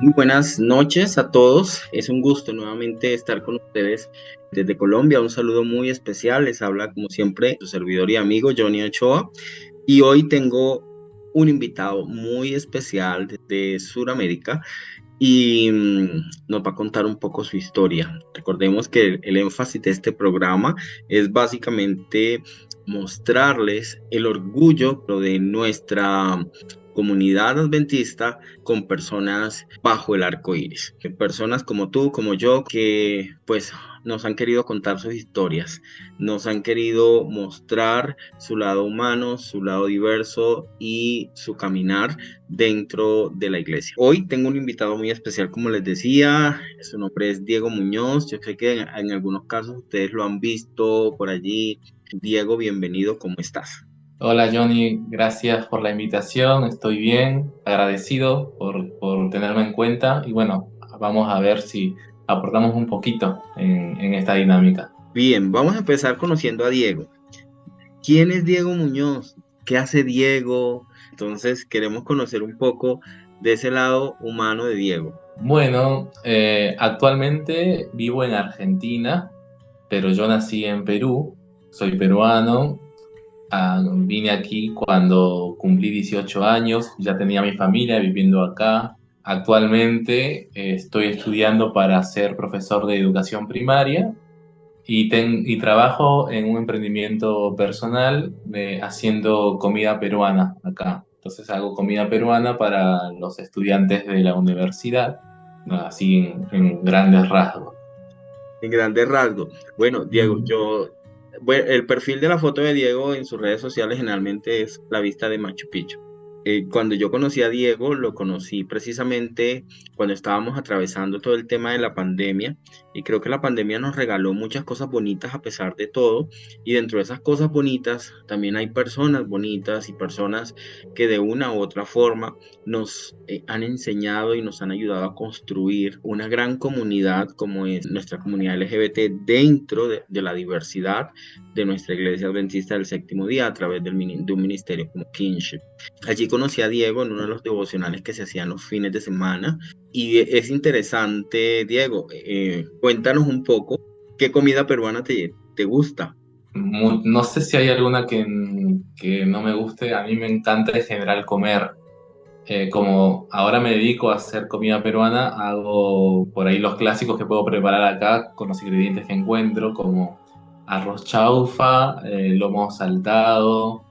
Muy buenas noches a todos. Es un gusto nuevamente estar con ustedes desde Colombia. Un saludo muy especial. Les habla, como siempre, su servidor y amigo Johnny Ochoa. Y hoy tengo un invitado muy especial desde Sudamérica y nos va a contar un poco su historia. Recordemos que el énfasis de este programa es básicamente mostrarles el orgullo de nuestra comunidad adventista con personas bajo el arco iris. Personas como tú, como yo, que pues nos han querido contar sus historias, nos han querido mostrar su lado humano, su lado diverso y su caminar dentro de la iglesia. Hoy tengo un invitado muy especial, como les decía, su nombre es Diego Muñoz. Yo sé que en algunos casos ustedes lo han visto por allí. Diego, bienvenido, ¿cómo estás? Hola Johnny, gracias por la invitación, estoy bien, agradecido por tenerme en cuenta y bueno, vamos a ver si aportamos un poquito en esta dinámica. Bien, vamos a empezar conociendo a Diego. ¿Quién es Diego Muñoz? ¿Qué hace Diego? Entonces, queremos conocer un poco de ese lado humano de Diego. Bueno, actualmente vivo en Argentina, pero yo nací en Perú, soy peruano. Vine aquí cuando cumplí 18 años, ya tenía mi familia viviendo acá. Actualmente estoy estudiando para ser profesor de educación primaria y trabajo en un emprendimiento personal haciendo comida peruana acá. Entonces hago comida peruana para los estudiantes de la universidad, ¿no? Así en grandes rasgos. En grandes rasgos. Bueno, Diego, bueno, el perfil de la foto de Diego en sus redes sociales generalmente es la vista de Machu Picchu. Cuando yo conocí a Diego, lo conocí precisamente cuando estábamos atravesando todo el tema de la pandemia, y creo que la pandemia nos regaló muchas cosas bonitas a pesar de todo, y dentro de esas cosas bonitas también hay personas bonitas y personas que de una u otra forma nos han enseñado y nos han ayudado a construir una gran comunidad como es nuestra comunidad LGBT dentro de la diversidad de nuestra iglesia adventista del séptimo día a través de un ministerio como Kinship. Allí conocí a Diego en uno de los devocionales que se hacían los fines de semana y es interesante, Diego, cuéntanos un poco qué comida peruana te gusta. No sé si hay alguna que no me guste. A mí me encanta en general comer. Como ahora me dedico a hacer comida peruana, hago por ahí los clásicos que puedo preparar acá con los ingredientes que encuentro, como arroz chaufa, lomo saltado,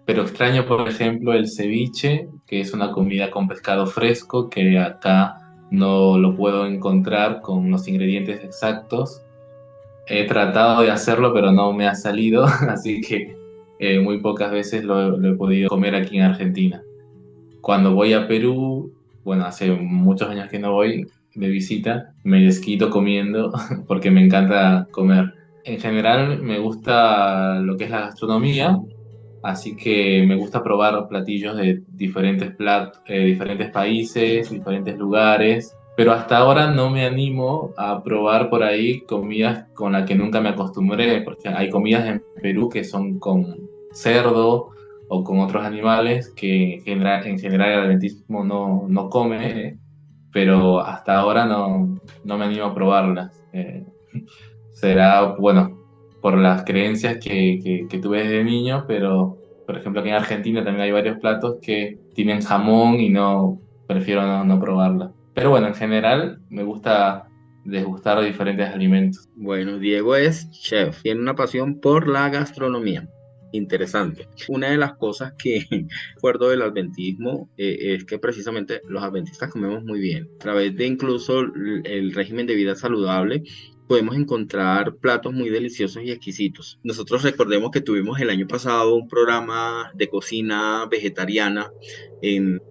pero extraño, por ejemplo, el ceviche, que es una comida con pescado fresco, que acá no lo puedo encontrar con los ingredientes exactos. He tratado de hacerlo, pero no me ha salido, así que muy pocas veces lo he podido comer aquí en Argentina. Cuando voy a Perú, bueno, hace muchos años que no voy de visita, me desquito comiendo porque me encanta comer. En general me gusta lo que es la gastronomía, así que me gusta probar platillos de diferentes países, diferentes lugares, pero hasta ahora no me animo a probar por ahí comidas con las que nunca me acostumbré, porque hay comidas en Perú que son con cerdo o con otros animales que en general el adventismo no come, pero hasta ahora no me animo a probarlas. Será, bueno, por las creencias que tuve desde niño, pero por ejemplo aquí en Argentina también hay varios platos que tienen jamón y prefiero no probarla. Pero bueno, en general me gusta degustar diferentes alimentos. Bueno, Diego es chef, tiene una pasión por la gastronomía. Interesante. Una de las cosas que recuerdo del adventismo es que precisamente los adventistas comemos muy bien. A través de incluso el régimen de vida saludable, podemos encontrar platos muy deliciosos y exquisitos. Nosotros recordemos que tuvimos el año pasado un programa de cocina vegetariana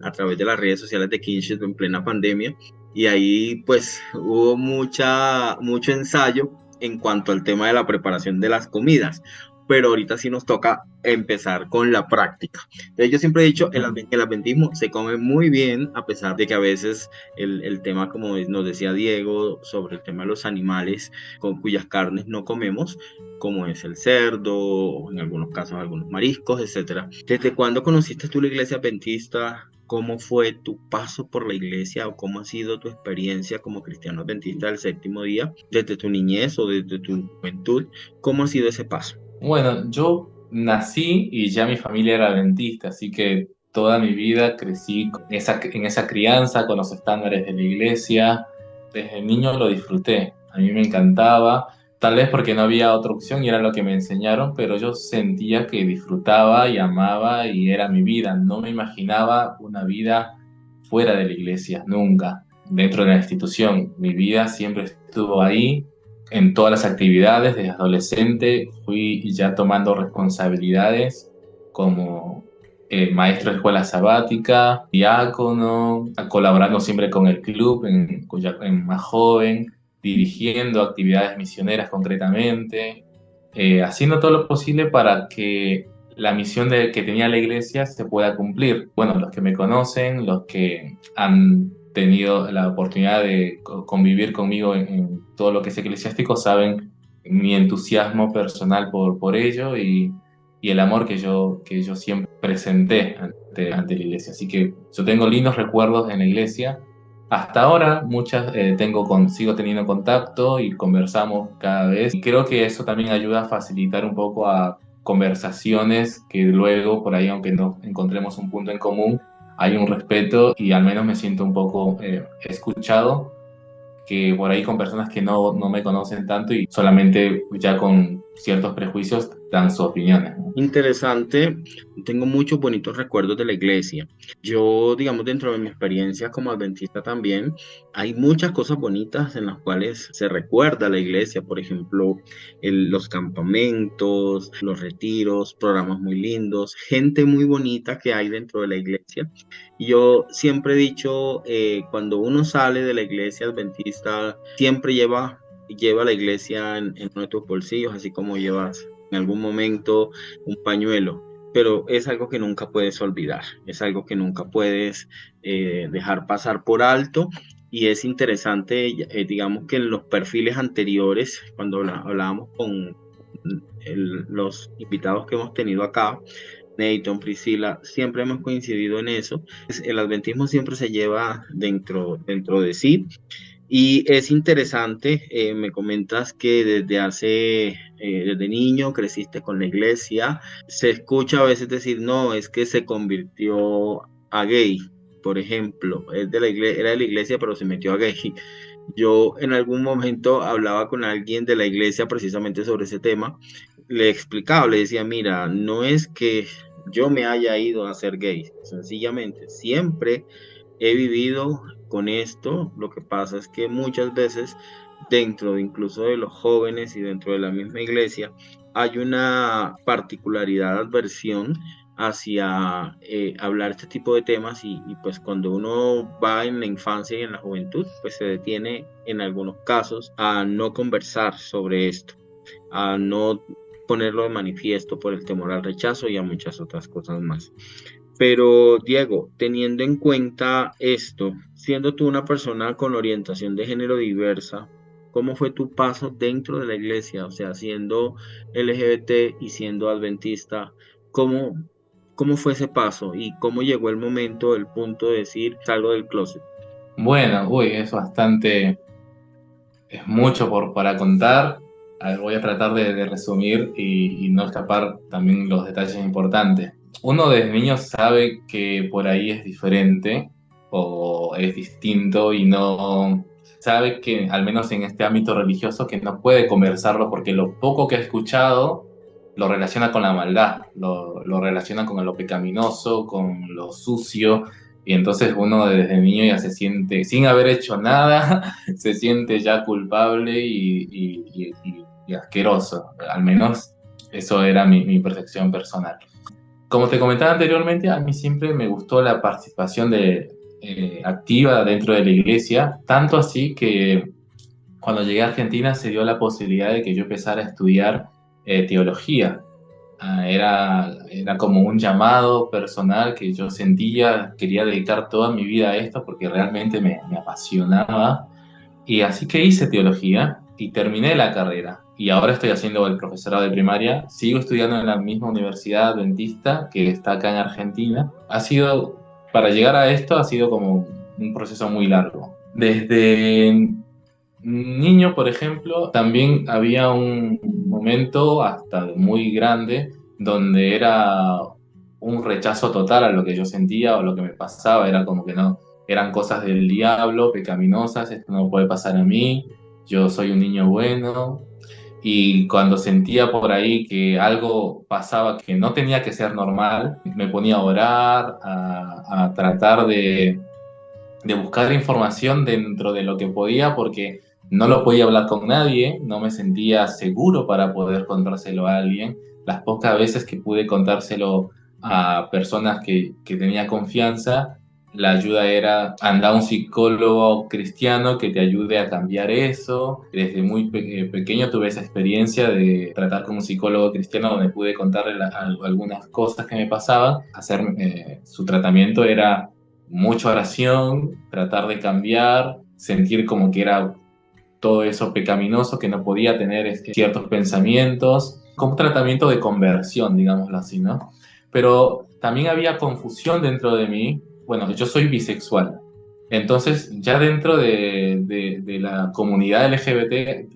a través de las redes sociales de Kinship en plena pandemia. Y ahí pues hubo mucho ensayo en cuanto al tema de la preparación de las comidas, pero ahorita sí nos toca empezar con la práctica. Entonces yo siempre he dicho, el adventismo se come muy bien, a pesar de que a veces el tema, como nos decía Diego, sobre el tema de los animales con cuyas carnes no comemos, como es el cerdo, o en algunos casos algunos mariscos, etcétera. ¿Desde cuándo conociste tú la iglesia adventista? cómo fue tu paso por la iglesia o cómo ha sido tu experiencia como cristiano adventista del séptimo día, desde tu niñez o desde tu juventud, cómo ha sido ese paso. Bueno, yo nací y ya mi familia era adventista, así que toda mi vida crecí en esa crianza, con los estándares de la iglesia. Desde niño lo disfruté, a mí me encantaba, tal vez porque no había otra opción y era lo que me enseñaron, pero yo sentía que disfrutaba y amaba y era mi vida. No me imaginaba una vida fuera de la iglesia, nunca, dentro de la institución. Mi vida siempre estuvo ahí en todas las actividades. Desde adolescente fui ya tomando responsabilidades como maestro de escuela sabática, diácono, colaborando siempre con el club en más joven, dirigiendo actividades misioneras concretamente, haciendo todo lo posible para que la misión que tenía la iglesia se pueda cumplir. Bueno, los que me conocen, los que han tenido la oportunidad de convivir conmigo en todo lo que es eclesiástico, saben mi entusiasmo personal por ello y el amor que yo siempre presenté ante la iglesia. Así que yo tengo lindos recuerdos en la iglesia. Hasta ahora sigo teniendo contacto y conversamos cada vez. Y creo que eso también ayuda a facilitar un poco a conversaciones que luego, por ahí, aunque no encontremos un punto en común, hay un respeto y al menos me siento un poco escuchado, que por ahí con personas que no me conocen tanto y solamente ya con ciertos prejuicios dan sus opiniones, ¿no? Interesante, tengo muchos bonitos recuerdos de la iglesia. Yo, digamos, dentro de mi experiencia como adventista también, hay muchas cosas bonitas en las cuales se recuerda la iglesia, por ejemplo, los campamentos, los retiros, programas muy lindos, gente muy bonita que hay dentro de la iglesia. Y yo siempre he dicho, cuando uno sale de la iglesia adventista, siempre lleva la iglesia en uno de tus bolsillos, así como llevas en algún momento un pañuelo, pero es algo que nunca puedes olvidar, es algo que nunca puedes dejar pasar por alto. Y es interesante, digamos que en los perfiles anteriores, cuando hablábamos con los invitados que hemos tenido acá, Nathan, Priscila, siempre hemos coincidido en eso. El adventismo siempre se lleva dentro de sí y es interesante, me comentas que desde niño creciste con la iglesia. Se escucha a veces decir, no, es que se convirtió a gay, por ejemplo, era de la iglesia, pero se metió a gay. Yo en algún momento hablaba con alguien de la iglesia precisamente sobre ese tema, le explicaba, le decía, mira, no es que yo me haya ido a ser gay, sencillamente, siempre he vivido con esto. Lo que pasa es que muchas veces incluso de los jóvenes y dentro de la misma iglesia hay una particularidad, adversión hacia hablar este tipo de temas y pues cuando uno va en la infancia y en la juventud pues se detiene en algunos casos a no conversar sobre esto, a no ponerlo de manifiesto por el temor al rechazo y a muchas otras cosas más. Pero Diego, teniendo en cuenta esto, siendo tú una persona con orientación de género diversa, ¿cómo fue tu paso dentro de la iglesia? O sea, siendo LGBT y siendo adventista, ¿cómo, cómo fue ese paso y cómo llegó el momento, el punto de decir, salgo del closet? Bueno, uy, es mucho para contar. A ver, voy a tratar de resumir y no escapar también los detalles importantes. Uno desde niño sabe que por ahí es diferente o es distinto y no sabe que, al menos en este ámbito religioso, que no puede conversarlo porque lo poco que ha escuchado lo relaciona con la maldad, lo relaciona con lo pecaminoso, con lo sucio, y entonces uno desde niño ya se siente, sin haber hecho nada, se siente ya culpable y asqueroso. Al menos eso era mi percepción personal. Como te comentaba anteriormente, a mí siempre me gustó la participación activa dentro de la iglesia, tanto así que cuando llegué a Argentina se dio la posibilidad de que yo empezara a estudiar teología. Era como un llamado personal que yo sentía, quería dedicar toda mi vida a esto porque realmente me apasionaba. Y así que hice teología y terminé la carrera. Y ahora estoy haciendo el profesorado de primaria. Sigo estudiando en la misma universidad adventista que está acá en Argentina. Ha sido para llegar a esto ha sido como un proceso muy largo. Desde niño, por ejemplo, también había un momento hasta muy grande donde era un rechazo total a lo que yo sentía o lo que me pasaba. Era como que no, eran cosas del diablo, pecaminosas, esto no puede pasar a mí, yo soy un niño bueno. Y cuando sentía por ahí que algo pasaba que no tenía que ser normal, me ponía a orar, a tratar de buscar información dentro de lo que podía, porque no lo podía hablar con nadie, no me sentía seguro para poder contárselo a alguien. Las pocas veces que pude contárselo a personas que tenía confianza, la ayuda era andar a un psicólogo cristiano que te ayude a cambiar eso. Desde muy pequeño tuve esa experiencia de tratar con un psicólogo cristiano donde pude contarle algunas cosas que me pasaban. Hacer su tratamiento era mucha oración, tratar de cambiar, sentir como que era todo eso pecaminoso, que no podía tener ciertos pensamientos, como un tratamiento de conversión, digámoslo así, ¿no? Pero también había confusión dentro de mí. Bueno, yo soy bisexual, entonces ya dentro de la comunidad LGBT,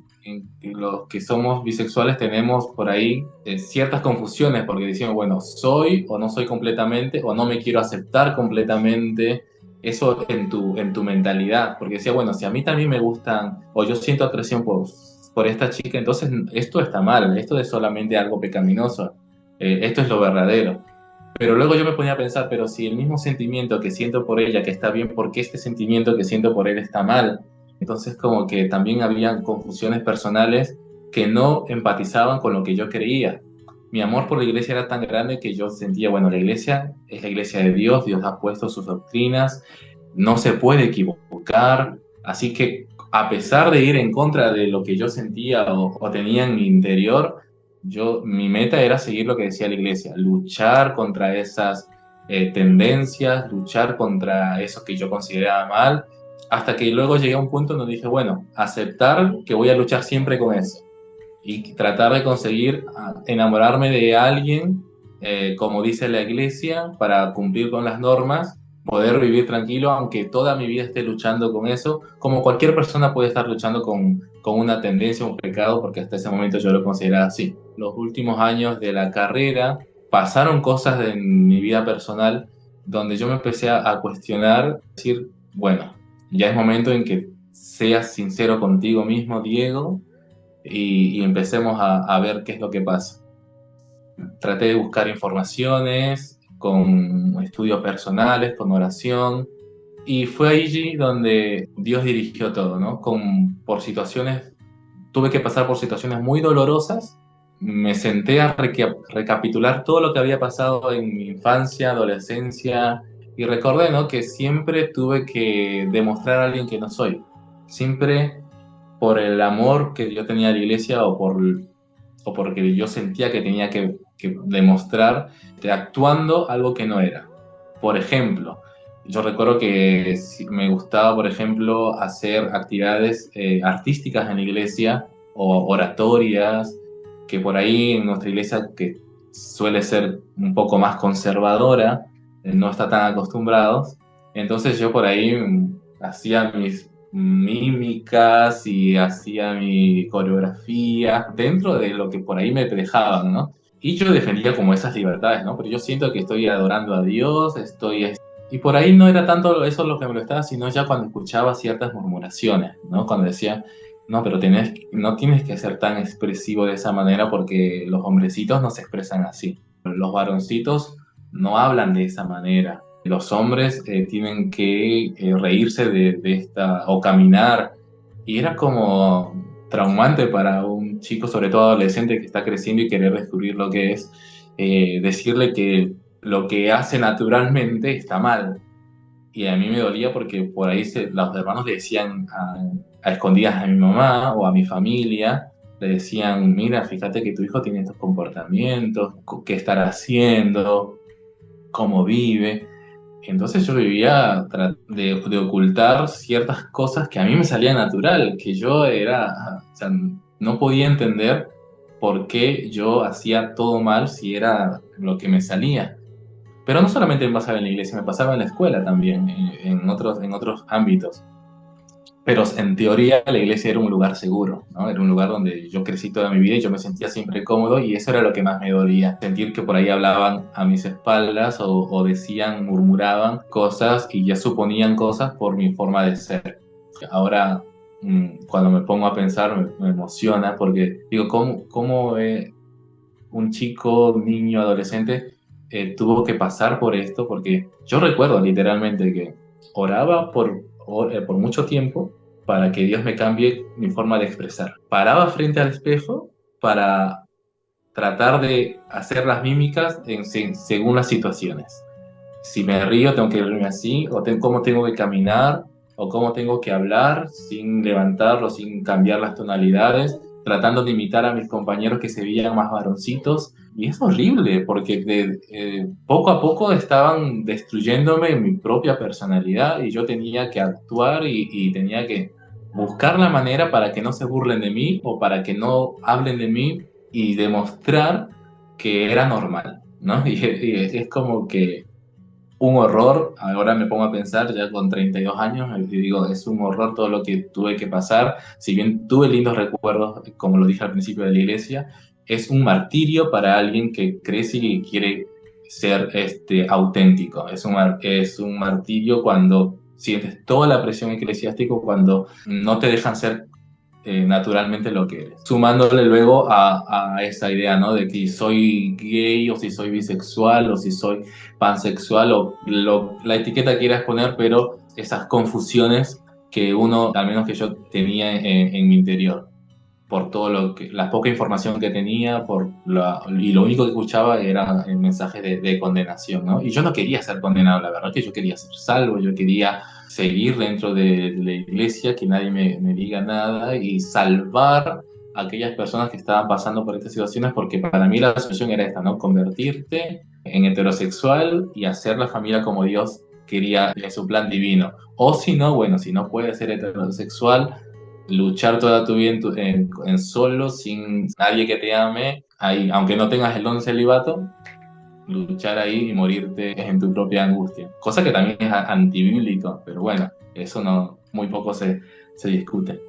los que somos bisexuales tenemos por ahí ciertas confusiones, porque decimos, bueno, soy o no soy completamente, o no me quiero aceptar completamente, eso en tu mentalidad, porque decía, bueno, si a mí también me gustan, o yo siento atracción por esta chica, entonces esto está mal, esto es solamente algo pecaminoso, esto es lo verdadero. Pero luego yo me ponía a pensar, pero si el mismo sentimiento que siento por ella, que está bien, ¿por qué este sentimiento que siento por él está mal? Entonces como que también había confusiones personales que no empatizaban con lo que yo creía. Mi amor por la iglesia era tan grande que yo sentía, bueno, la iglesia es la iglesia de Dios, Dios ha puesto sus doctrinas, no se puede equivocar, así que a pesar de ir en contra de lo que yo sentía o tenía en mi interior, mi meta era seguir lo que decía la iglesia, luchar contra esas tendencias, luchar contra eso que yo consideraba mal, hasta que luego llegué a un punto donde dije, bueno, aceptar que voy a luchar siempre con eso y tratar de conseguir enamorarme de alguien, como dice la iglesia, para cumplir con las normas, poder vivir tranquilo, aunque toda mi vida esté luchando con eso, como cualquier persona puede estar luchando con una tendencia, un pecado, porque hasta ese momento yo lo consideraba así. Los últimos años de la carrera pasaron cosas en mi vida personal donde yo me empecé a cuestionar, decir, bueno, ya es momento en que seas sincero contigo mismo, Diego, y empecemos a ver qué es lo que pasa. Traté de buscar informaciones con estudios personales, con oración, y fue allí donde Dios dirigió todo, ¿no? Por situaciones, tuve que pasar por situaciones muy dolorosas, me senté a recapitular todo lo que había pasado en mi infancia, adolescencia, y recordé, ¿no? Que siempre tuve que demostrar a alguien que no soy. Siempre por el amor que yo tenía a la iglesia o porque yo sentía que tenía que demostrar actuando algo que no era. Por ejemplo, yo recuerdo que me gustaba, por ejemplo, hacer actividades artísticas en la iglesia o oratorias, que por ahí en nuestra iglesia, que suele ser un poco más conservadora, no está tan acostumbrados. Entonces yo por ahí hacía mis mímicas y hacía mi coreografía dentro de lo que por ahí me dejaban, ¿no? Y yo defendía como esas libertades, ¿no? Pero yo siento que estoy adorando a Dios, y por ahí no era tanto eso lo que me lo estaba, sino ya cuando escuchaba ciertas murmuraciones, ¿no? Cuando decía, no, pero no tienes que ser tan expresivo de esa manera porque los hombrecitos no se expresan así. Los varoncitos no hablan de esa manera. Los hombres tienen que reírse de esta o caminar. Y era como traumante para un chico, sobre todo adolescente, que está creciendo y querer descubrir lo que es, decirle que lo que hace naturalmente está mal. Y a mí me dolía porque por ahí los hermanos le decían a escondidas a mi mamá o a mi familia, le decían, mira, fíjate que tu hijo tiene estos comportamientos, qué estará haciendo, cómo vive. Entonces yo vivía de ocultar ciertas cosas que a mí me salía natural, que yo o sea, no podía entender por qué yo hacía todo mal si era lo que me salía. Pero no solamente me pasaba en la iglesia, me pasaba en la escuela también, en otros ámbitos. Pero en teoría la iglesia era un lugar seguro, ¿no? Era un lugar donde yo crecí toda mi vida y yo me sentía siempre cómodo y eso era lo que más me dolía. Sentir que por ahí hablaban a mis espaldas o decían, murmuraban cosas y ya suponían cosas por mi forma de ser. Ahora, cuando me pongo a pensar, me emociona porque digo, ¿cómo un chico, niño, adolescente tuvo que pasar por esto? Porque yo recuerdo literalmente que oraba por mucho tiempo para que Dios me cambie mi forma de expresar. Paraba frente al espejo para tratar de hacer las mímicas según las situaciones. Si me río, tengo que reírme así, cómo tengo que caminar, o cómo tengo que hablar sin levantarlo, sin cambiar las tonalidades, tratando de imitar a mis compañeros que se veían más varoncitos. Y es horrible, porque poco a poco estaban destruyéndome mi propia personalidad y yo tenía que actuar y tenía que buscar la manera para que no se burlen de mí o para que no hablen de mí y demostrar que era normal, ¿no? Y es como que un horror. Ahora me pongo a pensar, ya con 32 años, y digo, es un horror todo lo que tuve que pasar. Si bien tuve lindos recuerdos, como lo dije al principio de la iglesia, es un martirio para alguien que crece y quiere ser auténtico. Es un martirio cuando sientes toda la presión eclesiástica, cuando no te dejan ser naturalmente lo que eres. Sumándole luego a esa idea, ¿no? De que soy gay o si soy bisexual o si soy pansexual o la etiqueta que quieras poner, pero esas confusiones que uno, al menos que yo tenía en mi interior, por todo la poca información que tenía, y lo único que escuchaba era mensajes de condenación, ¿no? Y yo no quería ser condenado, la verdad que yo quería ser salvo, yo quería seguir dentro de la iglesia, que nadie me diga nada y salvar a aquellas personas que estaban pasando por estas situaciones, porque para mí la solución era esta, ¿no? Convertirte en heterosexual y hacer la familia como Dios quería en su plan divino. O si no, bueno, si no puedes ser heterosexual, luchar toda tu vida en solo, sin nadie que te ame, ahí, aunque no tengas el don de celibato, luchar ahí y morirte en tu propia angustia. Cosa que también es antibíblico, pero bueno, eso no, muy poco se discute.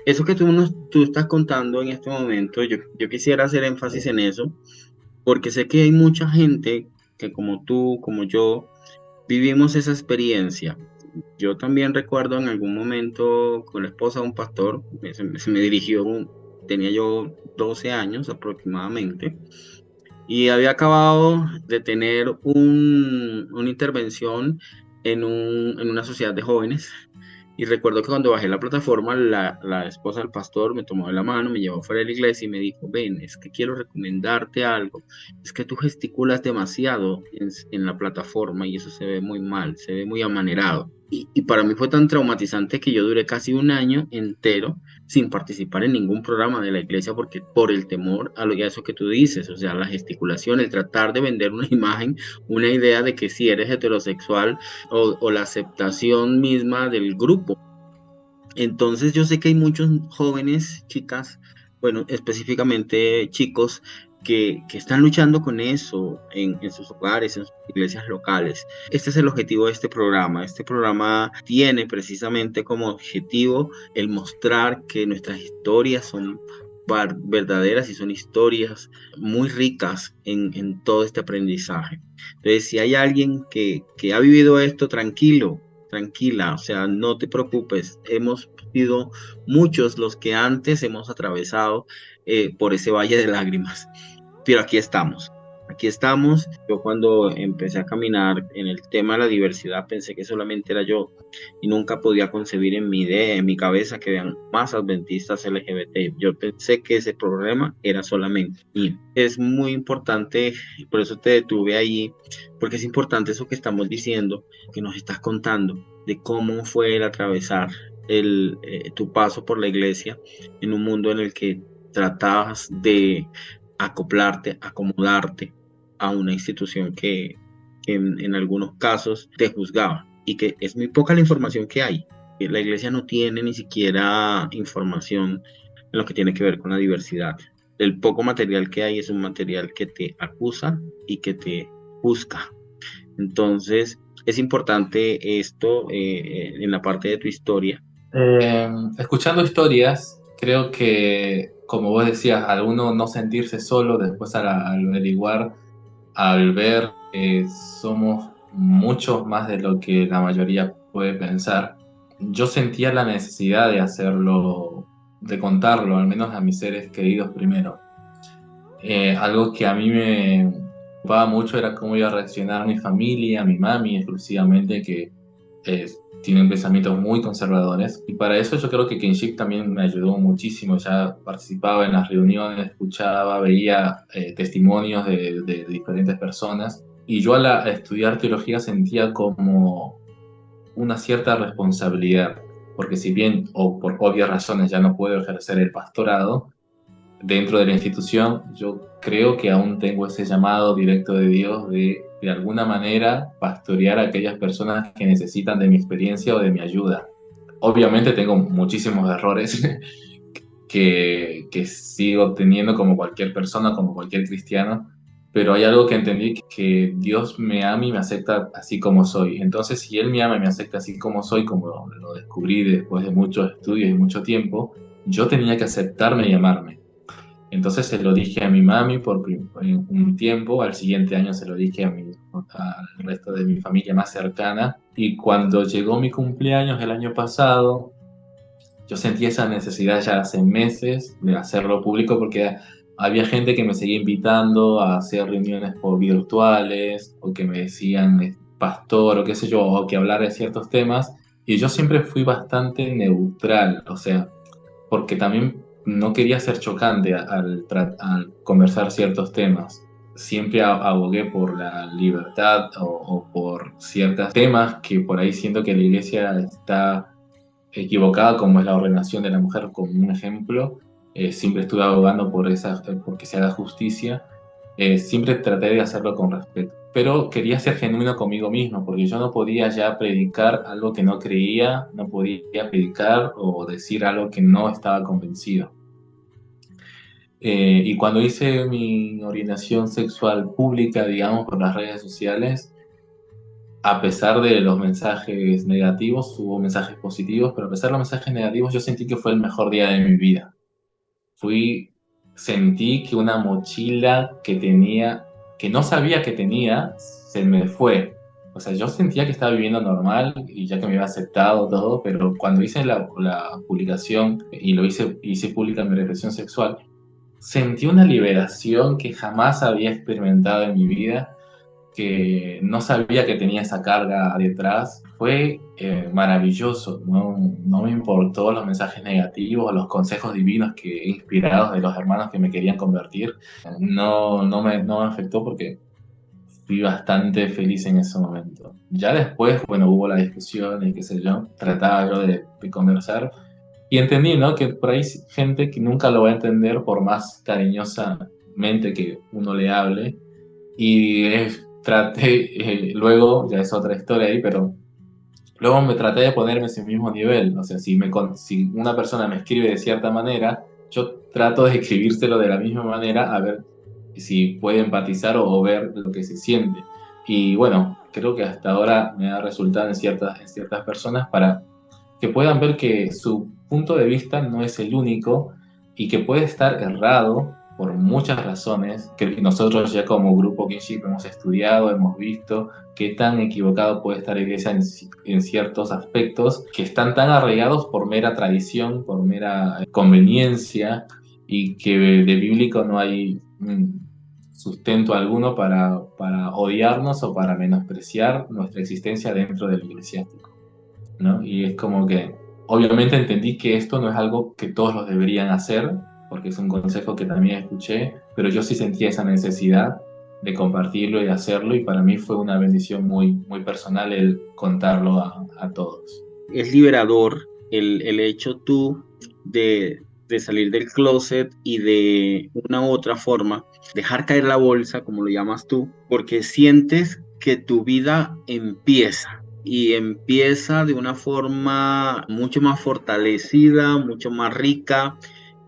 Eso que tú estás contando en este momento, yo quisiera hacer énfasis en eso, porque sé que hay mucha gente que como tú, como yo, vivimos esa experiencia. Yo también recuerdo en algún momento con la esposa de un pastor, se me dirigió, tenía yo 12 años aproximadamente, y había acabado de tener una intervención en una sociedad de jóvenes. Y recuerdo que cuando bajé la plataforma, la esposa del pastor me tomó de la mano, me llevó fuera de la iglesia y me dijo, ven, es que quiero recomendarte algo. Es que tú gesticulas demasiado en la plataforma y eso se ve muy mal, se ve muy amanerado. Y para mí fue tan traumatizante que yo duré casi un año entero sin participar en ningún programa de la iglesia porque por el temor a eso que tú dices, o sea, la gesticulación, el tratar de vender una imagen, una idea de que si eres heterosexual o la aceptación misma del grupo. Entonces yo sé que hay muchos jóvenes, chicas, bueno, específicamente chicos, que están luchando con eso en sus hogares, en sus iglesias locales. Este es el objetivo de este programa. Este programa tiene precisamente como objetivo el mostrar que nuestras historias son verdaderas y son historias muy ricas en todo este aprendizaje. Entonces, si hay alguien que ha vivido esto, tranquilo, tranquila, o sea, no te preocupes, hemos sido muchos los que antes hemos atravesado por ese valle de lágrimas, pero aquí estamos. Aquí estamos. Yo cuando empecé a caminar en el tema de la diversidad pensé que solamente era yo y nunca podía concebir en mi idea, en mi cabeza que vean más adventistas LGBT. Yo pensé que ese problema era solamente mío. Es muy importante, y por eso te detuve ahí, porque es importante eso que estamos diciendo, que nos estás contando, de cómo fue el atravesar tu paso por la iglesia en un mundo en el que tratabas de acoplarte, acomodarte a una institución que en algunos casos te juzgaba y que es muy poca la información que hay. La iglesia no tiene ni siquiera información en lo que tiene que ver con la diversidad. El poco material que hay es un material que te acusa y que te juzga. Entonces, es importante esto en la parte de tu historia. Escuchando historias, creo que, como vos decías, al uno no sentirse solo, después al averiguar, al ver que somos muchos más de lo que la mayoría puede pensar, yo sentía la necesidad de hacerlo, de contarlo, al menos a mis seres queridos primero. Algo que a mí me preocupaba mucho era cómo iba a reaccionar mi familia, mi mami exclusivamente, que eh, tienen pensamientos muy conservadores. Y para eso yo creo que Kinship también me ayudó muchísimo. Ya participaba en las reuniones, escuchaba, veía testimonios de diferentes personas. Y yo a estudiar teología sentía como una cierta responsabilidad, porque si bien, o por obvias razones, ya no puedo ejercer el pastorado, dentro de la institución, yo creo que aún tengo ese llamado directo de Dios de alguna manera, pastorear a aquellas personas que necesitan de mi experiencia o de mi ayuda. Obviamente tengo muchísimos errores que sigo teniendo como cualquier persona, como cualquier cristiano, pero hay algo que entendí, que Dios me ama y me acepta así como soy. Entonces, si Él me ama y me acepta así como soy, como lo descubrí después de muchos estudios y mucho tiempo, yo tenía que aceptarme y amarme. Entonces se lo dije a mi mami un tiempo, al siguiente año se lo dije al resto de mi familia más cercana, y cuando llegó mi cumpleaños el año pasado, yo sentí esa necesidad ya hace meses de hacerlo público, porque había gente que me seguía invitando a hacer reuniones por virtuales, o que me decían pastor o qué sé yo, o que hablar de ciertos temas, y yo siempre fui bastante neutral, o sea, porque también no quería ser chocante al conversar ciertos temas. Siempre abogué por la libertad o por ciertos temas que por ahí siento que la iglesia está equivocada, como es la ordenación de la mujer, como un ejemplo. Siempre estuve abogando porque se haga justicia. Siempre traté de hacerlo con respeto, pero quería ser genuino conmigo mismo, porque yo no podía ya predicar algo que no creía, no podía predicar o decir algo que no estaba convencido. Y cuando hice mi orientación sexual pública, digamos, por las redes sociales, a pesar de los mensajes negativos, hubo mensajes positivos, pero a pesar de los mensajes negativos, yo sentí que fue el mejor día de mi vida. fui, Sentí que una mochila que tenía, que no sabía que tenía, se me fue. O sea, yo sentía que estaba viviendo normal y ya que me había aceptado todo, pero cuando hice la publicación y hice pública mi reflexión sexual, sentí una liberación que jamás había experimentado en mi vida, que no sabía que tenía esa carga detrás. Fue maravilloso, no me importó los mensajes negativos, los consejos divinos que inspirados de los hermanos que me querían convertir. No me afectó porque fui bastante feliz en ese momento. Ya después, bueno, hubo la discusión y qué sé yo, trataba yo de conversar y entendí, ¿no? Que por ahí hay gente que nunca lo va a entender por más cariñosamente que uno le hable, y luego, ya es otra historia ahí, pero luego me traté de ponerme ese mismo nivel. O sea, si una persona me escribe de cierta manera, yo trato de escribírselo de la misma manera, a ver si puede empatizar o ver lo que se siente. Y bueno, creo que hasta ahora me ha resultado en ciertas personas, para que puedan ver que su punto de vista no es el único y que puede estar errado por muchas razones, que nosotros ya como grupo Kinship hemos estudiado, hemos visto qué tan equivocado puede estar la iglesia en ciertos aspectos que están tan arraigados por mera tradición, por mera conveniencia, y que de bíblico no hay sustento alguno para odiarnos o para menospreciar nuestra existencia dentro del eclesiástico, ¿no? Y es como que, obviamente entendí que esto no es algo que todos los deberían hacer, porque es un consejo que también escuché, pero yo sí sentía esa necesidad de compartirlo y hacerlo, y para mí fue una bendición muy, muy personal el contarlo a todos. Es liberador el hecho tú de salir del closet y de una u otra forma dejar caer la bolsa, como lo llamas tú, porque sientes que tu vida empieza y empieza de una forma mucho más fortalecida, mucho más rica.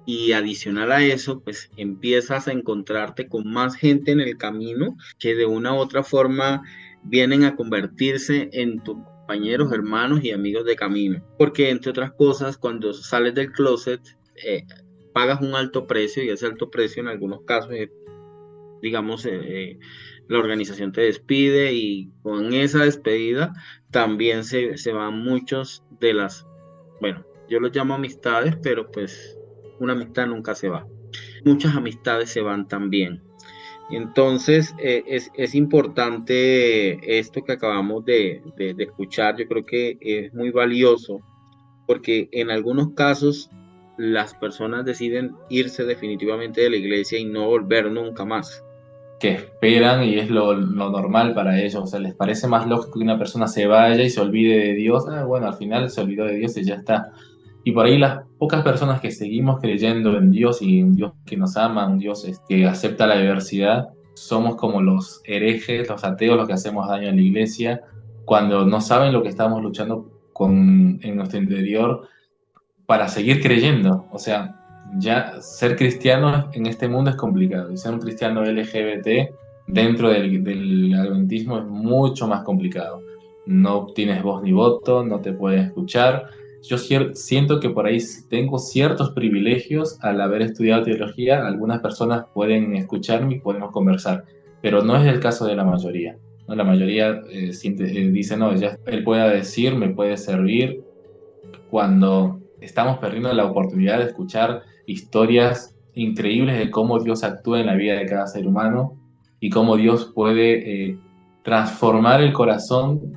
Y adicional a eso, pues empiezas a encontrarte con más gente en el camino que de una u otra forma vienen a convertirse en tus compañeros, hermanos y amigos de camino. Porque entre otras cosas, cuando sales del closet, pagas un alto precio, y ese alto precio en algunos casos es, digamos, la organización te despide, y con esa despedida también se van muchos de las, bueno, yo los llamo amistades, pero pues una amistad nunca se va. Muchas amistades se van también. Entonces, es importante esto que acabamos de escuchar. Yo creo que es muy valioso, porque en algunos casos las personas deciden irse definitivamente de la iglesia y no volver nunca más. Que esperan y es lo normal para ellos. O sea, les parece más lógico que una persona se vaya y se olvide de Dios. Ah, bueno, al final se olvidó de Dios y ya está. Y por ahí las pocas personas que seguimos creyendo en Dios y en Dios que nos ama, un Dios que acepta la diversidad, somos como los herejes, los ateos, los que hacemos daño a la iglesia, cuando no saben lo que estamos luchando en nuestro interior para seguir creyendo. O sea, ya ser cristiano en este mundo es complicado. Y ser un cristiano LGBT dentro del adventismo es mucho más complicado. No tienes voz ni voto, no te pueden escuchar. Yo siento que por ahí tengo ciertos privilegios al haber estudiado teología. Algunas personas pueden escucharme y podemos conversar, pero no es el caso de la mayoría, ¿no? La mayoría dice, no, ya él puede decir, me puede servir, cuando estamos perdiendo la oportunidad de escuchar historias increíbles de cómo Dios actúa en la vida de cada ser humano y cómo Dios puede transformar el corazón,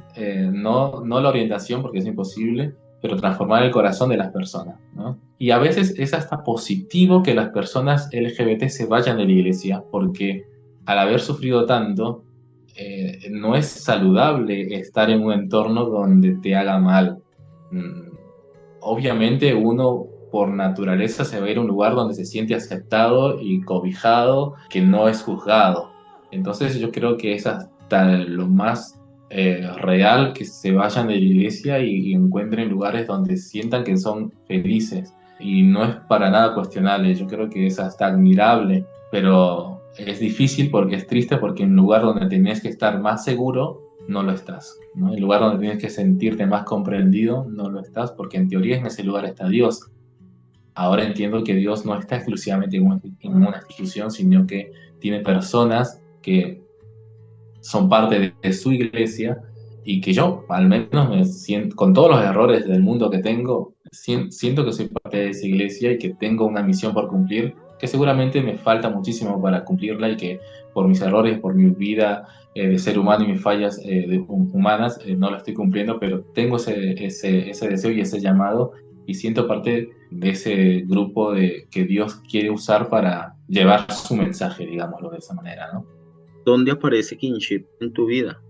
no la orientación porque es imposible, pero transformar el corazón de las personas, ¿no? Y a veces es hasta positivo que las personas LGBT se vayan de la iglesia, porque al haber sufrido tanto, no es saludable estar en un entorno donde te haga mal. Obviamente uno por naturaleza se va a ir a un lugar donde se siente aceptado y cobijado, que no es juzgado. Entonces yo creo que es hasta lo más real que se vayan de la iglesia y encuentren lugares donde sientan que son felices. Y no es para nada cuestionable, yo creo que es hasta admirable, pero es difícil porque es triste, porque en un lugar donde tenés que estar más seguro, no lo estás, ¿no? El lugar donde tienes que sentirte más comprendido, no lo estás, porque en teoría en ese lugar está Dios. Ahora entiendo que Dios no está exclusivamente en una institución, sino que tiene personas que son parte de su iglesia, y que yo, al menos, me siento, con todos los errores del mundo que tengo, siento que soy parte de esa iglesia y que tengo una misión por cumplir, que seguramente me falta muchísimo para cumplirla, y que por mis errores, por mi vida de ser humano y mis fallas humanas, no la estoy cumpliendo, pero tengo ese deseo y ese llamado, y siento parte de ese grupo que Dios quiere usar para llevar su mensaje, digámoslo de esa manera, ¿no? ¿Dónde aparece kinship en tu vida?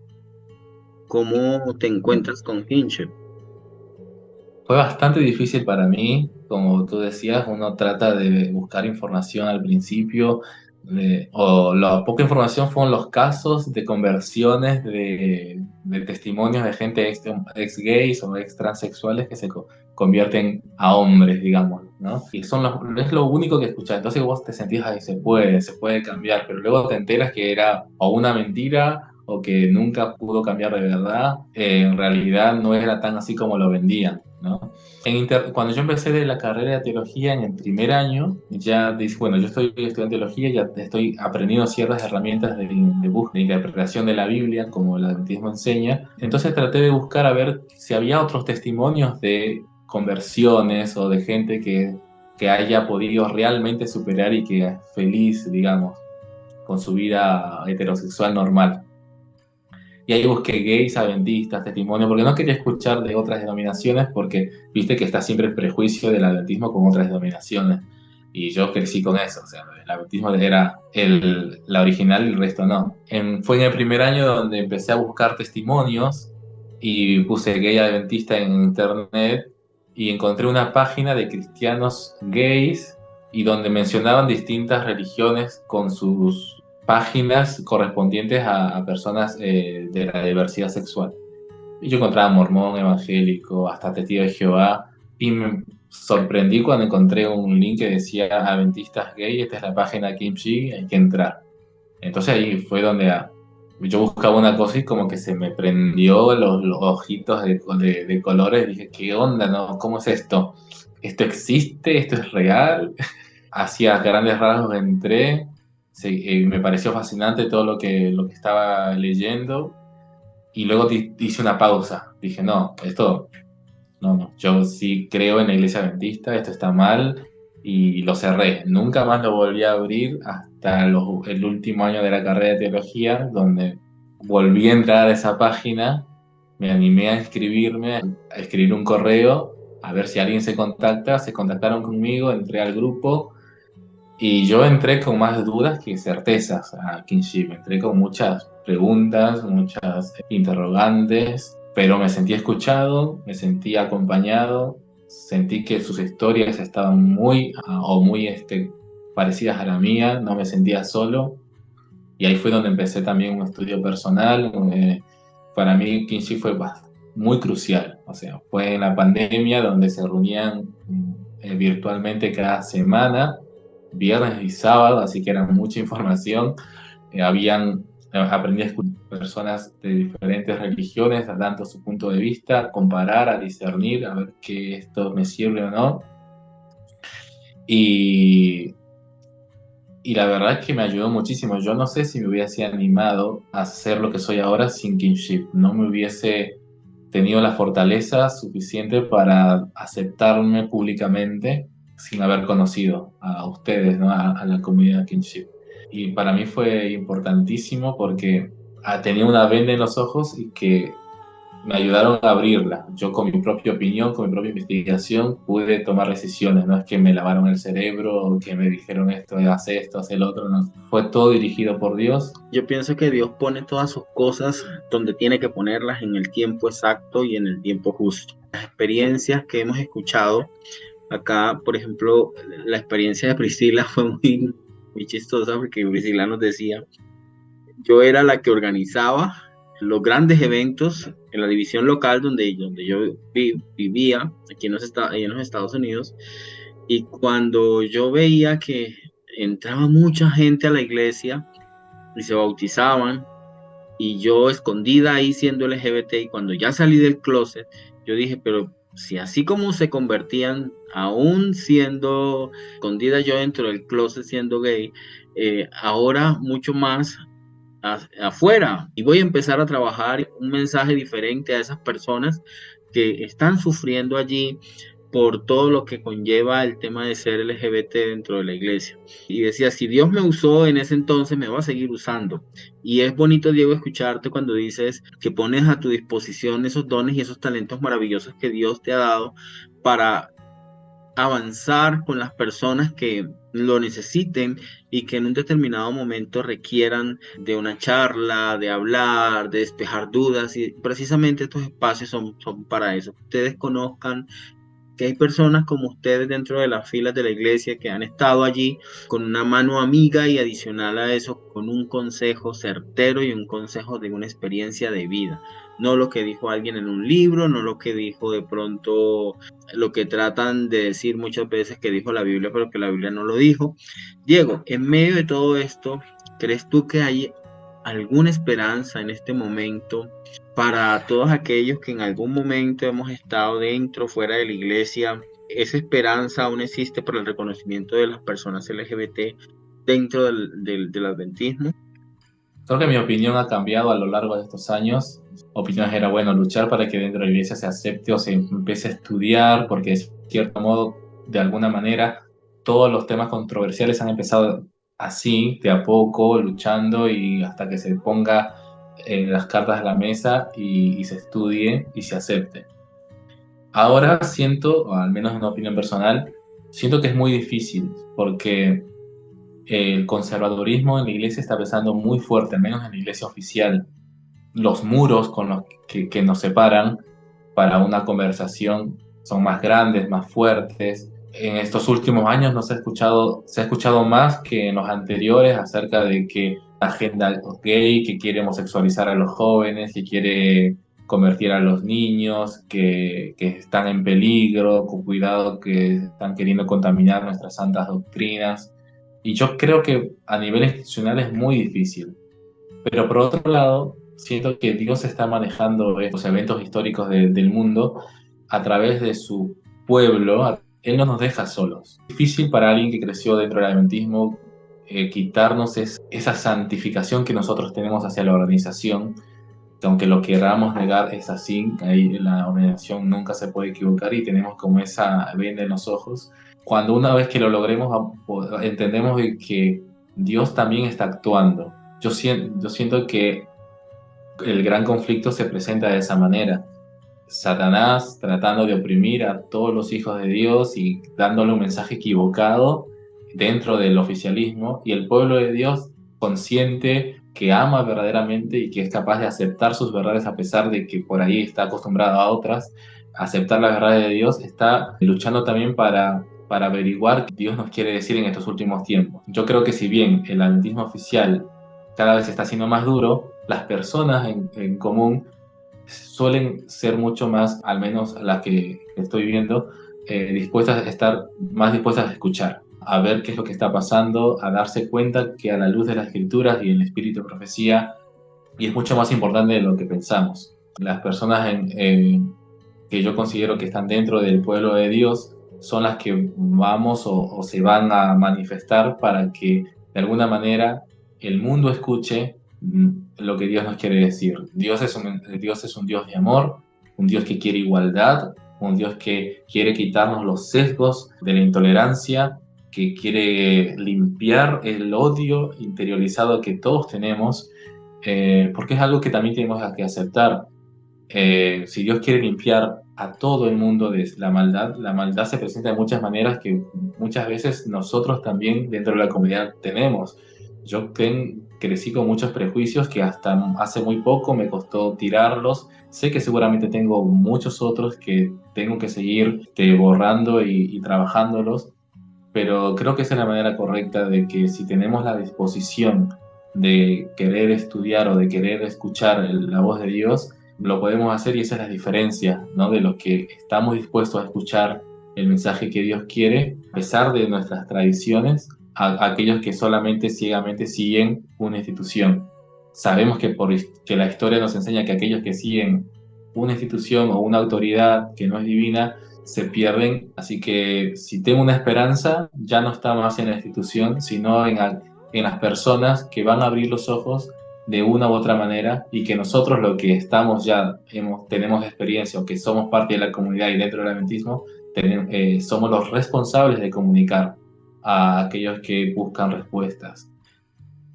¿Cómo te encuentras con kinship? Fue bastante difícil para mí, como tú decías, uno trata de buscar información al principio, o la poca información fueron los casos de conversiones de testimonios de gente ex gays o ex transexuales que se convierten a hombres, digamos, ¿no? Y es lo único que escuchás. Entonces vos te sentís, ay, se puede cambiar, pero luego te enteras que era o una mentira o que nunca pudo cambiar de verdad. En realidad no era tan así como lo vendían, ¿no? Cuando yo empecé de la carrera de teología en el primer año, ya dije, bueno, yo estoy estudiando teología, ya estoy aprendiendo ciertas herramientas de búsqueda, de interpretación de la Biblia, como el adventismo enseña. Entonces traté de buscar a ver si había otros testimonios de conversiones o de gente que haya podido realmente superar y que es feliz, digamos, con su vida heterosexual normal. Y ahí busqué gays, adventistas, testimonios, porque no quería escuchar de otras denominaciones, porque viste que está siempre el prejuicio del adventismo con otras denominaciones. Y yo crecí con eso, o sea, el adventismo era la original y el resto no. Fue en el primer año donde empecé a buscar testimonios y puse gay adventista en internet, y encontré una página de cristianos gays y donde mencionaban distintas religiones con sus páginas correspondientes a personas de la diversidad sexual. Y yo encontraba mormón, evangélico, hasta testigo de Jehová, y me sorprendí cuando encontré un link que decía Adventistas Gay, esta es la página Kimchi, hay que entrar. Entonces ahí fue donde yo buscaba una cosa y como que se me prendió los ojitos de colores. Dije, ¿qué onda, no? ¿Cómo es esto? ¿Esto existe? ¿Esto es real? Hacia grandes rasgos entré, sí, me pareció fascinante todo lo que estaba leyendo y luego hice una pausa. Dije, no, esto, no, yo sí creo en la iglesia adventista, esto está mal y lo cerré. Nunca más lo volví a abrir hasta el último año de la carrera de teología, donde volví a entrar a esa página, me animé a inscribirme, a escribir un correo, a ver si alguien se contacta, se contactaron conmigo, entré al grupo y yo entré con más dudas que certezas a Kinship. Entré con muchas preguntas, muchas interrogantes, pero me sentí escuchado, me sentí acompañado, sentí que sus historias estaban muy o muy parecidas a la mía, no me sentía solo. Y ahí fue donde empecé también un estudio personal. Para mí Kinship fue muy crucial. O sea, fue en la pandemia donde se reunían virtualmente cada semana, viernes y sábado, así que era mucha información. Aprendí a escuchar personas de diferentes religiones, dando su punto de vista, a comparar, a discernir, a ver que esto me sirve o no. Y, y la verdad es que me ayudó muchísimo. Yo no sé si me hubiese animado a ser lo que soy ahora sin Kinship. No me hubiese tenido la fortaleza suficiente para aceptarme públicamente sin haber conocido a ustedes, ¿no? A la comunidad Kinship. Y para mí fue importantísimo porque tenía una venda en los ojos y que me ayudaron a abrirla. Yo con mi propia opinión, con mi propia investigación, pude tomar decisiones. No es que me lavaron el cerebro o que me dijeron esto, haz el otro. No. Fue todo dirigido por Dios. Yo pienso que Dios pone todas sus cosas donde tiene que ponerlas, en el tiempo exacto y en el tiempo justo. Las experiencias que hemos escuchado acá, por ejemplo, la experiencia de Priscila fue muy chistosa, porque Priscila nos decía, yo era la que organizaba los grandes eventos en la división local donde yo vivía, aquí en los Estados Unidos, y cuando yo veía que entraba mucha gente a la iglesia y se bautizaban, y yo escondida ahí siendo LGBT, y cuando ya salí del closet, yo dije, pero si así como se convertían, aún siendo escondida yo dentro del closet siendo gay, ahora mucho más afuera, y voy a empezar a trabajar un mensaje diferente a esas personas que están sufriendo allí por todo lo que conlleva el tema de ser LGBT dentro de la iglesia. Y decía, si Dios me usó en ese entonces, me va a seguir usando. Y es bonito, Diego, escucharte cuando dices que pones a tu disposición esos dones y esos talentos maravillosos que Dios te ha dado para avanzar con las personas que lo necesiten y que en un determinado momento requieran de una charla, de hablar, de despejar dudas, y precisamente estos espacios son para eso. Ustedes conozcan que hay personas como ustedes dentro de las filas de la iglesia que han estado allí con una mano amiga, y adicional a eso con un consejo certero y un consejo de una experiencia de vida. No lo que dijo alguien en un libro, no lo que dijo de pronto, lo que tratan de decir muchas veces que dijo la Biblia, pero que la Biblia no lo dijo. Diego, en medio de todo esto, ¿crees tú que hay alguna esperanza en este momento para todos aquellos que en algún momento hemos estado dentro, fuera de la iglesia? ¿Esa esperanza aún existe para el reconocimiento de las personas LGBT dentro del adventismo? Creo que mi opinión ha cambiado a lo largo de estos años. Opiniones era, bueno, luchar para que dentro de la iglesia se acepte o se empiece a estudiar, porque de cierto modo, de alguna manera, todos los temas controversiales han empezado así, de a poco, luchando y hasta que se ponga las cartas a la mesa y se estudie y se acepte. Ahora siento, o al menos en una opinión personal, siento que es muy difícil porque el conservadurismo en la iglesia está pesando muy fuerte, al menos en la iglesia oficial. Los muros con los que nos separan para una conversación son más grandes, más fuertes. En estos últimos años se ha escuchado más que en los anteriores acerca de que la agenda gay, que quiere homosexualizar a los jóvenes, que quiere convertir a los niños, que están en peligro, con cuidado, que están queriendo contaminar nuestras santas doctrinas. Y yo creo que a nivel institucional es muy difícil, Pero por otro lado, siento que Dios está manejando estos eventos históricos del mundo a través de su pueblo. Él no nos deja solos. Es difícil para alguien que creció dentro del adventismo quitarnos esa santificación que nosotros tenemos hacia la organización, que aunque lo queramos negar es así, ahí la organización nunca se puede equivocar y tenemos como esa venda en los ojos. Cuando una vez que lo logremos, entendemos de que Dios también está actuando. Yo siento que el gran conflicto se presenta de esa manera. Satanás tratando de oprimir a todos los hijos de Dios y dándole un mensaje equivocado dentro del oficialismo, y el pueblo de Dios consciente, que ama verdaderamente y que es capaz de aceptar sus verdades a pesar de que por ahí está acostumbrado a otras, aceptar las verdades de Dios, está luchando también para averiguar qué Dios nos quiere decir en estos últimos tiempos. Yo creo que si bien el adventismo oficial cada vez está siendo más duro, las personas en común suelen ser mucho más, al menos las que estoy viendo, dispuestas a estar más dispuestas a escuchar, a ver qué es lo que está pasando, a darse cuenta que a la luz de las escrituras y el espíritu de profecía, y es mucho más importante de lo que pensamos. Las personas que yo considero que están dentro del pueblo de Dios son las que vamos o se van a manifestar para que de alguna manera el mundo escuche lo que Dios nos quiere decir. Dios es un Dios de amor, un Dios que quiere igualdad, un Dios que quiere quitarnos los sesgos de la intolerancia, que quiere limpiar el odio interiorizado que todos tenemos, porque es algo que también tenemos que aceptar. Si Dios quiere limpiar a todo el mundo de la maldad se presenta de muchas maneras que muchas veces nosotros también dentro de la comunidad tenemos. Crecí con muchos prejuicios que hasta hace muy poco me costó tirarlos. Sé que seguramente tengo muchos otros que tengo que seguir borrando y trabajándolos, pero creo que esa es la manera correcta de que si tenemos la disposición de querer estudiar o de querer escuchar la voz de Dios, lo podemos hacer, y esa es la diferencia, ¿no? De los que estamos dispuestos a escuchar el mensaje que Dios quiere, a pesar de nuestras tradiciones, a aquellos que solamente ciegamente siguen una institución. Sabemos que la historia nos enseña que aquellos que siguen una institución o una autoridad que no es divina, se pierden. Así que si tengo una esperanza, ya no está más en la institución, sino en las personas que van a abrir los ojos de una u otra manera, y que nosotros, lo que estamos ya, tenemos experiencia o que somos parte de la comunidad y dentro del adventismo, somos los responsables de comunicar a aquellos que buscan respuestas.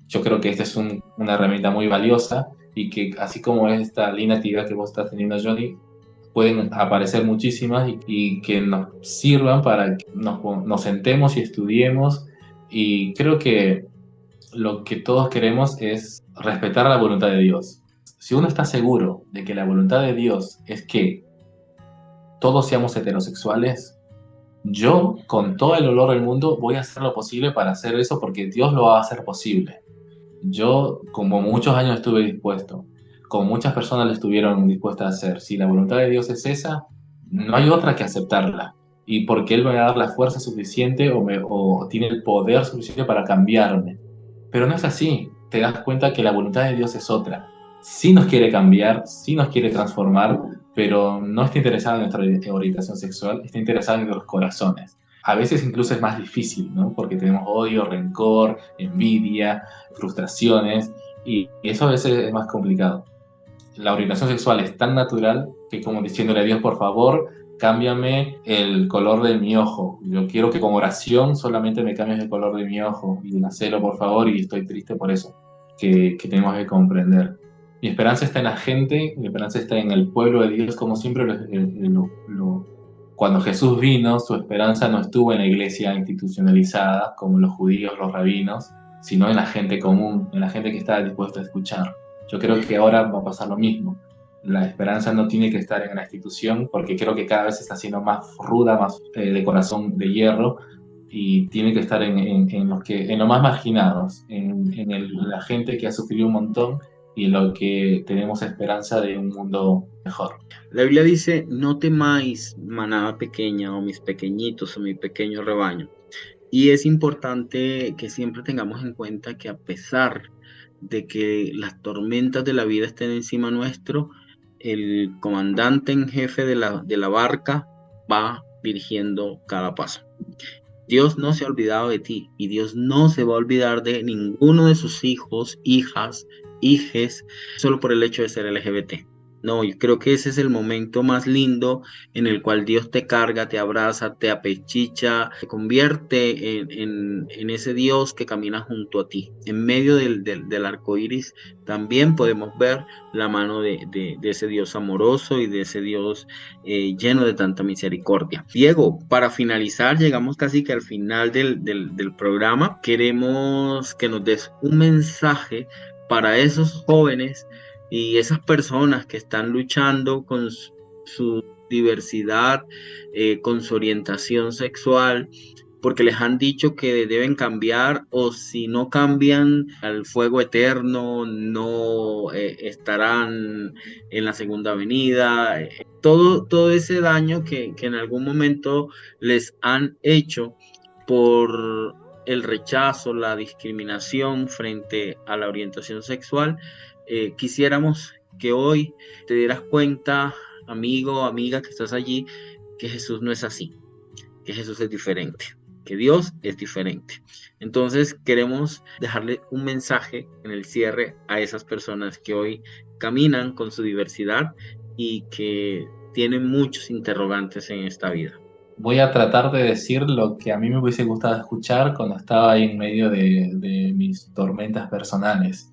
Yo creo que esta es una herramienta muy valiosa, y que así como esta linda actividad que vos estás teniendo, Johnny, pueden aparecer muchísimas y que nos sirvan para que nos sentemos y estudiemos. Y creo que lo que todos queremos es respetar la voluntad de Dios. Si uno está seguro de que la voluntad de Dios es que todos seamos heterosexuales, yo, con todo el dolor del mundo, voy a hacer lo posible para hacer eso, porque Dios lo va a hacer posible. Yo, como muchos años estuve dispuesto, como muchas personas lo estuvieron dispuestas a hacer, si la voluntad de Dios es esa, no hay otra que aceptarla. Y porque Él me va a dar la fuerza suficiente o tiene el poder suficiente para cambiarme. Pero no es así. Te das cuenta que la voluntad de Dios es otra. Sí nos quiere cambiar, sí nos quiere transformar, pero no está interesado en nuestra orientación sexual, está interesado en los corazones. A veces incluso es más difícil, ¿no? Porque tenemos odio, rencor, envidia, frustraciones, y eso a veces es más complicado. La orientación sexual es tan natural que, como diciéndole a Dios, por favor, cámbiame el color de mi ojo. Yo quiero que con oración solamente me cambies el color de mi ojo, y hacelo por favor, y estoy triste por eso, que tenemos que comprender. Mi esperanza está en la gente, mi esperanza está en el pueblo de Dios, como siempre cuando Jesús vino, su esperanza no estuvo en la iglesia institucionalizada, como los judíos, los rabinos, sino en la gente común, en la gente que estaba dispuesta a escuchar. Yo creo que ahora va a pasar lo mismo. La esperanza no tiene que estar en la institución, porque creo que cada vez está siendo más ruda, más de corazón de hierro, y tiene que estar en los más marginados, la gente que ha sufrido un montón, y en lo que tenemos esperanza de un mundo mejor. La Biblia dice, no temáis, manada pequeña, o mis pequeñitos, o mi pequeño rebaño. Y es importante que siempre tengamos en cuenta que, a pesar de que las tormentas de la vida estén encima nuestro, el comandante en jefe de la barca va dirigiendo cada paso. Dios no se ha olvidado de ti y Dios no se va a olvidar de ninguno de sus hijos, hijas, hijes, solo por el hecho de ser LGBT. No, yo creo que ese es el momento más lindo en el cual Dios te carga, te abraza, te apechicha, te convierte en ese Dios que camina junto a ti. En medio del arco iris también podemos ver la mano de ese Dios amoroso y de ese Dios lleno de tanta misericordia. Diego, para finalizar, llegamos casi que al final del programa. Queremos que nos des un mensaje para esos jóvenes y esas personas que están luchando con su diversidad, con su orientación sexual, porque les han dicho que deben cambiar o si no cambian al fuego eterno, no estarán en la segunda venida. Todo ese daño que en algún momento les han hecho por el rechazo, la discriminación frente a la orientación sexual. Quisiéramos que hoy te dieras cuenta, amigo, amiga que estás allí, que Jesús no es así, que Jesús es diferente, que Dios es diferente. Entonces queremos dejarle un mensaje en el cierre a esas personas que hoy caminan con su diversidad y que tienen muchos interrogantes en esta vida. Voy a tratar de decir lo que a mí me hubiese gustado escuchar cuando estaba ahí en medio de mis tormentas personales.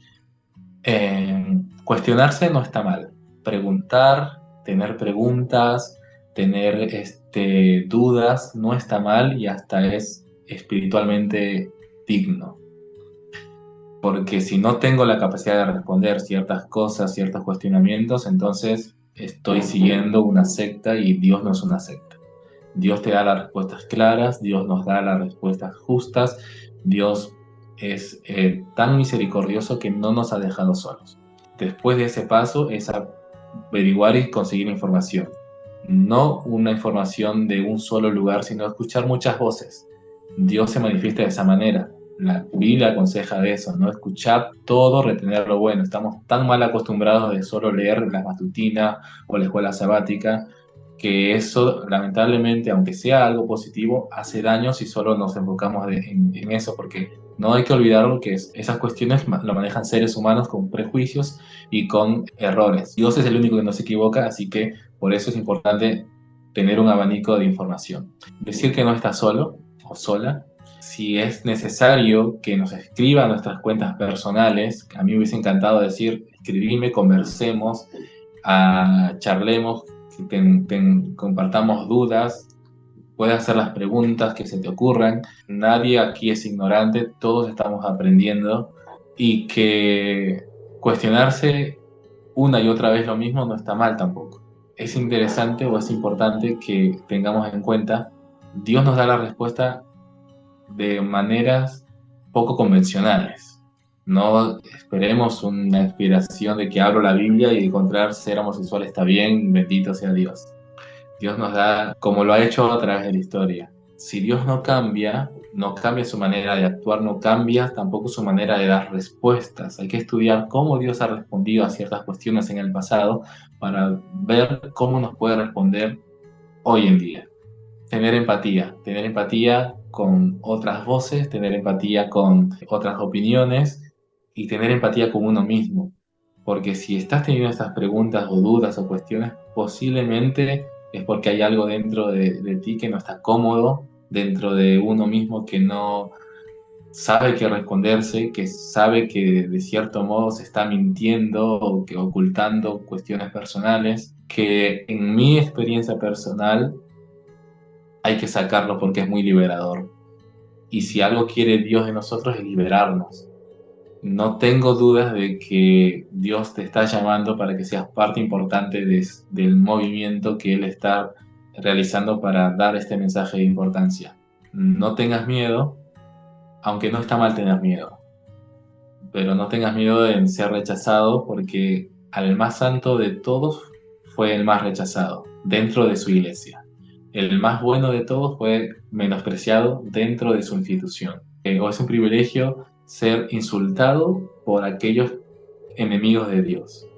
Cuestionarse no está mal. Preguntar, tener preguntas, tener dudas no está mal y hasta es espiritualmente digno. Porque si no tengo la capacidad de responder ciertas cosas, ciertos cuestionamientos, entonces estoy siguiendo una secta y Dios no es una secta. Dios te da las respuestas claras, Dios nos da las respuestas justas, Dios es tan misericordioso que no nos ha dejado solos. Después de ese paso es averiguar y conseguir información. No una información de un solo lugar, sino escuchar muchas voces. Dios se manifiesta de esa manera. La Biblia aconseja de eso, no escuchar todo, retener lo bueno. Estamos tan mal acostumbrados de solo leer la matutina o la escuela sabática, que eso, lamentablemente, aunque sea algo positivo, hace daño si solo nos enfocamos en eso, porque no hay que olvidar que esas cuestiones lo manejan seres humanos con prejuicios y con errores. Dios es el único que no se equivoca, así que por eso es importante tener un abanico de información. Decir que no está solo o sola. Si es necesario que nos escriban nuestras cuentas personales, a mí me hubiese encantado decir, escribime, conversemos, charlemos, compartamos dudas, puedes hacer las preguntas que se te ocurran. Nadie aquí es ignorante, todos estamos aprendiendo y que cuestionarse una y otra vez lo mismo no está mal tampoco. Es interesante o es importante que tengamos en cuenta, Dios nos da la respuesta de maneras poco convencionales. No esperemos una inspiración de que abro la Biblia y encontrar ser homosexual está bien, bendito sea Dios. Dios nos da como lo ha hecho a través de la historia. Si Dios no cambia su manera de actuar, no cambia tampoco su manera de dar respuestas. Hay que estudiar cómo Dios ha respondido a ciertas cuestiones en el pasado para ver cómo nos puede responder hoy en día. Tener empatía con otras voces, tener empatía con otras opiniones y tener empatía con uno mismo. Porque si estás teniendo estas preguntas o dudas o cuestiones, posiblemente es porque hay algo dentro de ti que no está cómodo, dentro de uno mismo que no sabe qué responderse, que sabe que de cierto modo se está mintiendo o que ocultando cuestiones personales, que en mi experiencia personal hay que sacarlo porque es muy liberador. Y si algo quiere Dios de nosotros es liberarnos. No tengo dudas de que Dios te está llamando para que seas parte importante del movimiento que Él está realizando para dar este mensaje de importancia. No tengas miedo, aunque no está mal tener miedo, pero no tengas miedo de ser rechazado porque al más santo de todos fue el más rechazado dentro de su iglesia. El más bueno de todos fue menospreciado dentro de su institución. O es un privilegio ser insultado por aquellos enemigos de Dios.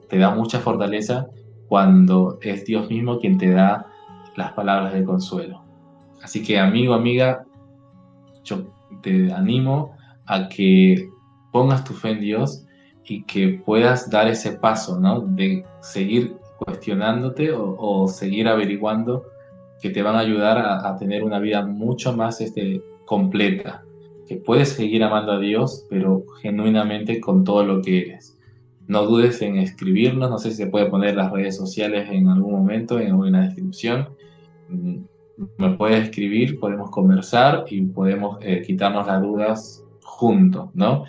Te da mucha fortaleza cuando es Dios mismo quien te da las palabras de consuelo. Así que amigo, amiga, yo te animo a que pongas tu fe en Dios y que puedas dar ese paso, ¿no? De seguir cuestionándote o seguir averiguando, que te van a ayudar a tener una vida mucho más completa, que puedes seguir amando a Dios, pero genuinamente con todo lo que eres. No dudes en escribirnos, no sé si se puede poner las redes sociales en algún momento, en alguna descripción. Me puedes escribir, podemos conversar y podemos quitarnos las dudas juntos, ¿no?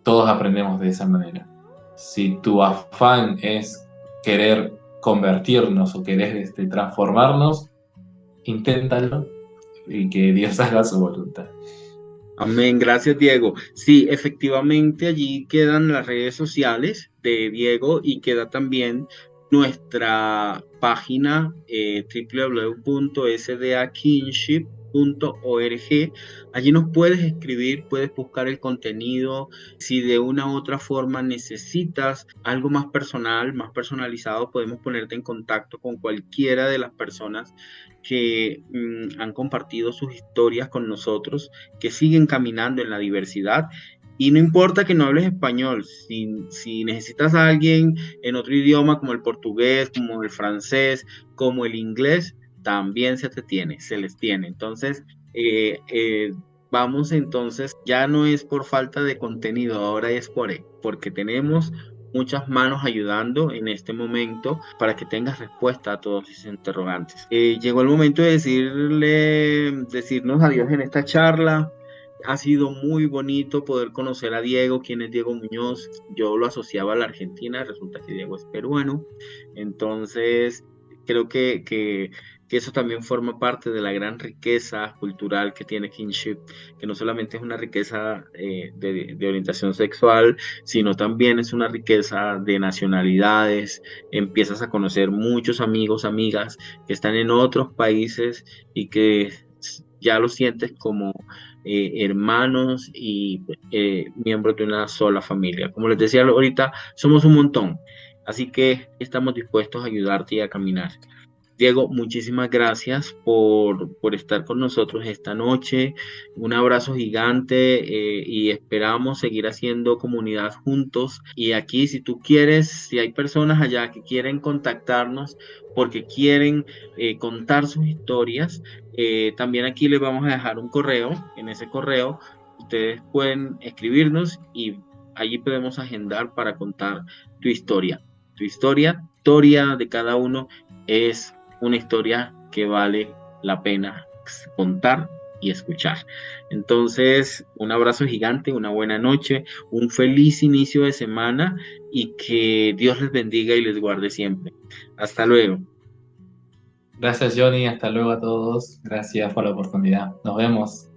Todos aprendemos de esa manera. Si tu afán es querer convertirnos o querer transformarnos, inténtalo y que Dios haga su voluntad. Amén, gracias Diego. Sí, efectivamente allí quedan las redes sociales de Diego y queda también nuestra página www.sdakinship.org. Allí nos puedes escribir, puedes buscar el contenido. Si de una u otra forma necesitas algo más personal, más personalizado, podemos ponerte en contacto con cualquiera de las personas que han compartido sus historias con nosotros, que siguen caminando en la diversidad. Y no importa que no hables español, si necesitas a alguien en otro idioma como el portugués, como el francés, como el inglés, también se les tiene. Entonces, vamos entonces, ya no es por falta de contenido, ahora es porque tenemos muchas manos ayudando en este momento para que tengas respuesta a todos esos interrogantes. Llegó el momento de decirnos adiós en esta charla. Ha sido muy bonito poder conocer a Diego. ¿Quién es Diego Muñoz? Yo lo asociaba a la Argentina, resulta que Diego es peruano. Entonces, creo que eso también forma parte de la gran riqueza cultural que tiene Kinship, que no solamente es una riqueza de orientación sexual, sino también es una riqueza de nacionalidades. Empiezas a conocer muchos amigos, amigas que están en otros países y que ya los sientes como hermanos y miembros de una sola familia. Como les decía ahorita, somos un montón, así que estamos dispuestos a ayudarte y a caminar. Diego, muchísimas gracias por estar con nosotros esta noche. Un abrazo gigante y esperamos seguir haciendo comunidad juntos. Y aquí, si tú quieres, si hay personas allá que quieren contactarnos porque quieren contar sus historias, también aquí les vamos a dejar un correo. En ese correo ustedes pueden escribirnos y allí podemos agendar para contar tu historia. Tu historia de cada uno es una historia que vale la pena contar y escuchar. Entonces, un abrazo gigante, una buena noche, un feliz inicio de semana y que Dios les bendiga y les guarde siempre. Hasta luego. Gracias, Johnny. Hasta luego a todos. Gracias por la oportunidad. Nos vemos.